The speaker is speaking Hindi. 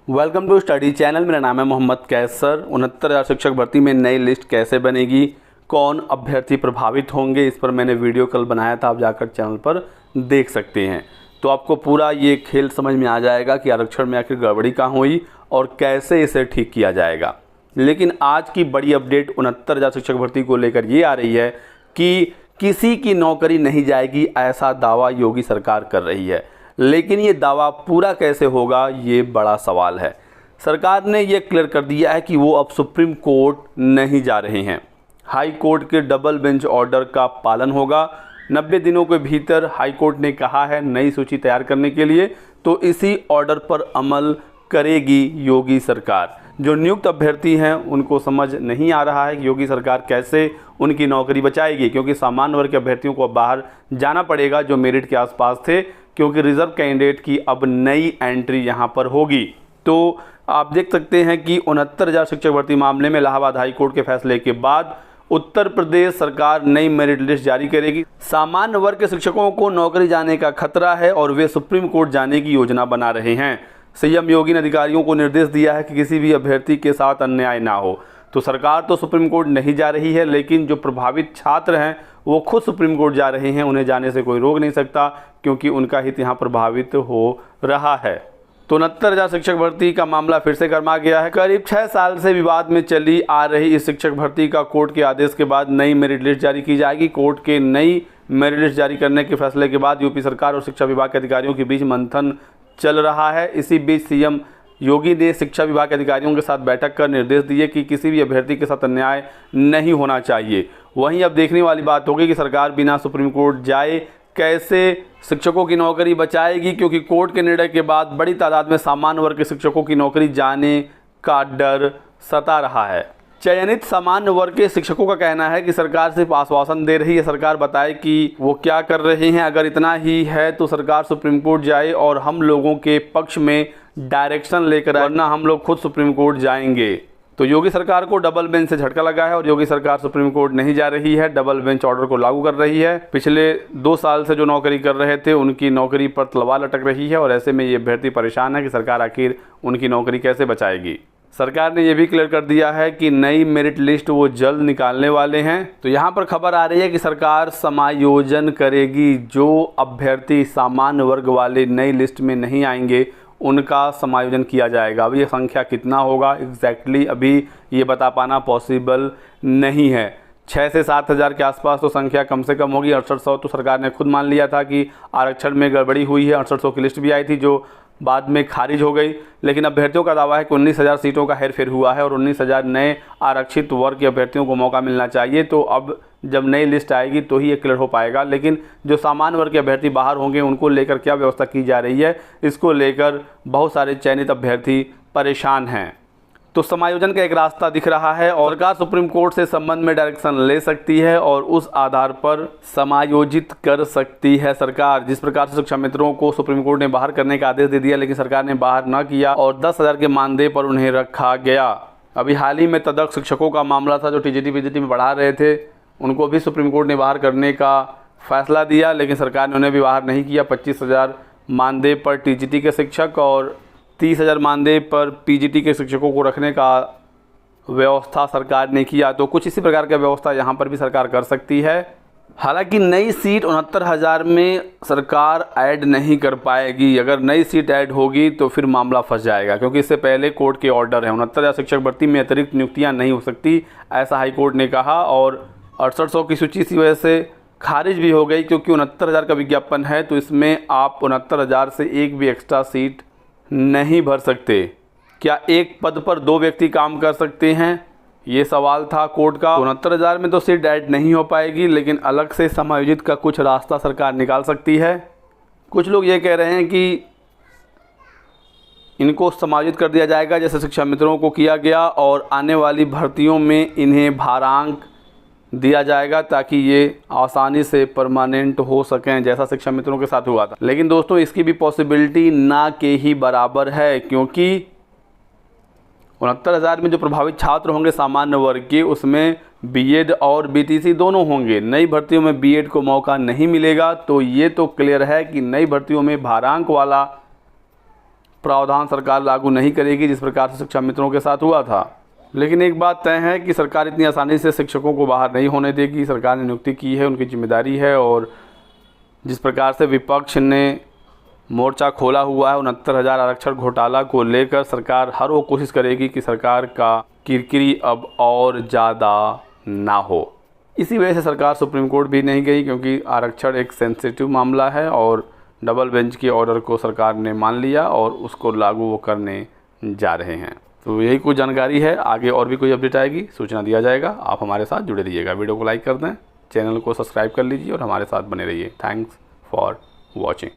Welcome to study channel. मेरा नाम है मोहम्मद कैसर। 69,000 शिक्षक भर्ती में नई लिस्ट कैसे बनेगी, कौन अभ्यर्थी प्रभावित होंगे, इस पर मैंने वीडियो कल बनाया था, आप जाकर चैनल पर देख सकते हैं। तो आपको पूरा ये खेल समझ में आ जाएगा कि आरक्षण में आखिर गड़बड़ी कहाँ हुई और कैसे इसे ठीक किया जाएगा। लेकिन आज की बड़ी अपडेट 69,000 शिक्षक भर्ती को लेकर ये आ रही है कि किसी की नौकरी नहीं जाएगी, ऐसा दावा योगी सरकार कर रही है। लेकिन ये दावा पूरा कैसे होगा, ये बड़ा सवाल है। सरकार ने ये क्लियर कर दिया है कि वो अब सुप्रीम कोर्ट नहीं जा रहे हैं। हाई कोर्ट के डबल बेंच ऑर्डर का पालन होगा। 90 दिनों के भीतर हाई कोर्ट ने कहा है नई सूची तैयार करने के लिए, तो इसी ऑर्डर पर अमल करेगी योगी सरकार। जो नियुक्त अभ्यर्थी हैं उनको समझ नहीं आ रहा है कि योगी सरकार कैसे उनकी नौकरी बचाएगी, क्योंकि सामान्य वर्ग के अभ्यर्थियों को बाहर जाना पड़ेगा जो मेरिट के आसपास थे, क्योंकि रिजर्व कैंडिडेट की अब नई एंट्री यहां पर होगी। तो आप देख सकते हैं कि 69,000 शिक्षक भर्ती मामले में इलाहाबाद हाई कोर्ट के फैसले के बाद उत्तर प्रदेश सरकार नई मेरिट लिस्ट जारी करेगी। सामान्य वर्ग के शिक्षकों को नौकरी जाने का खतरा है और वे सुप्रीम कोर्ट जाने की योजना बना रहे हैं। सीएम योगी ने अधिकारियों को निर्देश दिया है कि किसी भी अभ्यर्थी के साथ अन्याय ना हो। तो सरकार तो सुप्रीम कोर्ट नहीं जा रही है, लेकिन जो प्रभावित छात्र हैं वो खुद सुप्रीम कोर्ट जा रहे हैं। उन्हें जाने से कोई रोक नहीं सकता, क्योंकि उनका हित यहाँ प्रभावित हो रहा है। तो 69,000 शिक्षक भर्ती का मामला फिर से गर्मा गया है। करीब 6 साल से विवाद में चली आ रही इस शिक्षक भर्ती का कोर्ट के आदेश के बाद नई मेरिट लिस्ट जारी की जाएगी। कोर्ट के नई मेरिट लिस्ट जारी करने के फैसले के बाद यूपी सरकार और शिक्षा विभाग के अधिकारियों के बीच मंथन चल रहा है। इसी बीच सीएम योगी ने शिक्षा विभाग के अधिकारियों के साथ बैठक कर निर्देश दिए कि किसी भी अभ्यर्थी के साथ अन्याय नहीं होना चाहिए। वहीं अब देखने वाली बात होगी कि सरकार बिना सुप्रीम कोर्ट जाए कैसे शिक्षकों की नौकरी बचाएगी, क्योंकि कोर्ट के निर्णय के बाद बड़ी तादाद में सामान्य वर्ग के शिक्षकों की नौकरी जाने का डर सता रहा है। चयनित सामान्य वर्ग के शिक्षकों का कहना है कि सरकार सिर्फ आश्वासन दे रही है, सरकार बताए कि वो क्या कर रहे हैं। अगर इतना ही है तो सरकार सुप्रीम कोर्ट जाए और हम लोगों के पक्ष में डायरेक्शन लेकर आए, वरना हम लोग खुद सुप्रीम कोर्ट जाएंगे। तो योगी सरकार को डबल बेंच से झटका लगा है और योगी सरकार सुप्रीम कोर्ट नहीं जा रही है, डबल बेंच ऑर्डर को लागू कर रही है। पिछले 2 साल से जो नौकरी कर रहे थे उनकी नौकरी पर तलवार लटक रही है और ऐसे में ये अभ्यर्थी परेशान है कि सरकार आखिर उनकी नौकरी कैसे बचाएगी। सरकार ने यह भी क्लियर कर दिया है कि नई मेरिट लिस्ट वो जल्द निकालने वाले हैं। तो यहाँ पर खबर आ रही है कि सरकार समायोजन करेगी। जो अभ्यर्थी सामान्य वर्ग वाले नई लिस्ट में नहीं आएंगे उनका समायोजन किया जाएगा। अब ये संख्या कितना होगा एग्जैक्टली अभी ये बता पाना पॉसिबल नहीं है। 6 से 7 हज़ार के आसपास तो संख्या कम से कम होगी। 6800 तो सरकार ने खुद मान लिया था कि आरक्षण में गड़बड़ी हुई है। 6800 की लिस्ट भी आई थी जो बाद में खारिज हो गई। लेकिन अभ्यर्थियों का दावा है कि 19,000 सीटों का हेरफेर हुआ है और 19,000 नए आरक्षित वर्ग के अभ्यर्थियों को मौका मिलना चाहिए। तो अब जब नई लिस्ट आएगी तो ही ये क्लियर हो पाएगा। लेकिन जो सामान्य वर्ग के अभ्यर्थी बाहर होंगे उनको लेकर क्या व्यवस्था की जा रही है, इसको लेकर बहुत सारे चयनित अभ्यर्थी परेशान हैं। तो समायोजन का एक रास्ता दिख रहा है और सरकार सुप्रीम कोर्ट से संबंध में डायरेक्शन ले सकती है और उस आधार पर समायोजित कर सकती है सरकार। जिस प्रकार से शिक्षा मित्रों को सुप्रीम कोर्ट ने बाहर करने का आदेश दे दिया, लेकिन सरकार ने बाहर न किया और 10,000 के मानदेय पर उन्हें रखा गया। अभी हाल ही में तदर्थ शिक्षकों का मामला था जो टीजीटी पीजीटी में पढ़ा रहे थे, उनको भी सुप्रीम कोर्ट ने बाहर करने का फैसला दिया, लेकिन सरकार ने उन्हें भी बाहर नहीं किया। 25,000 मानदेय पर टीजीटी के शिक्षक और 30,000 मानदेय पर पीजीटी के शिक्षकों को रखने का व्यवस्था सरकार ने किया। तो कुछ इसी प्रकार का व्यवस्था यहाँ पर भी सरकार कर सकती है। हालांकि नई सीट 69,000 में सरकार ऐड नहीं कर पाएगी। अगर नई सीट ऐड होगी तो फिर मामला फंस जाएगा, क्योंकि इससे पहले कोर्ट के ऑर्डर है 69,000 शिक्षक भर्ती में अतिरिक्त नियुक्तियाँ नहीं हो सकती, ऐसा हाई कोर्ट ने कहा। और 6800 की सूची इसी वजह से खारिज भी हो गई, क्योंकि 69,000 का विज्ञापन है तो इसमें आप 69,000 से एक भी एक्स्ट्रा सीट नहीं भर सकते। क्या एक पद पर 2 व्यक्ति काम कर सकते हैं, ये सवाल था कोर्ट का। 69,000 में तो सीट ऐड नहीं हो पाएगी, लेकिन अलग से समायोजित का कुछ रास्ता सरकार निकाल सकती है। कुछ लोग ये कह रहे हैं कि इनको समायोजित कर दिया जाएगा जैसे शिक्षा मित्रों को किया गया, और आने वाली भर्तियों में इन्हें भारांक दिया जाएगा ताकि ये आसानी से परमानेंट हो सकें, जैसा शिक्षा मित्रों के साथ हुआ था। लेकिन दोस्तों इसकी भी पॉसिबिलिटी ना के ही बराबर है, क्योंकि 69,000 में जो प्रभावित छात्र होंगे सामान्य वर्ग के, उसमें बीएड और बीटीसी दोनों होंगे। नई भर्तियों में बीएड को मौका नहीं मिलेगा। तो ये तो क्लियर है कि नई भर्तियों में भारांक वाला प्रावधान सरकार लागू नहीं करेगी जिस प्रकार से शिक्षा मित्रों के साथ हुआ था। लेकिन एक बात तय है कि सरकार इतनी आसानी से शिक्षकों को बाहर नहीं होने देगी। सरकार ने नियुक्ति की है, उनकी जिम्मेदारी है। और जिस प्रकार से विपक्ष ने मोर्चा खोला हुआ है 69,000 आरक्षण घोटाला को लेकर, सरकार हर वो कोशिश करेगी कि सरकार का किरकिरी अब और ज़्यादा ना हो। इसी वजह से सरकार सुप्रीम कोर्ट भी नहीं गई, क्योंकि आरक्षण एक सेंसिटिव मामला है और डबल बेंच के ऑर्डर को सरकार ने मान लिया और उसको लागू वो करने जा रहे हैं। तो यही कुछ जानकारी है। आगे और भी कोई अपडेट आएगी सूचना दिया जाएगा। आप हमारे साथ जुड़े रहिएगा। वीडियो को लाइक कर दें, चैनल को सब्सक्राइब कर लीजिए और हमारे साथ बने रहिए। Thanks for watching.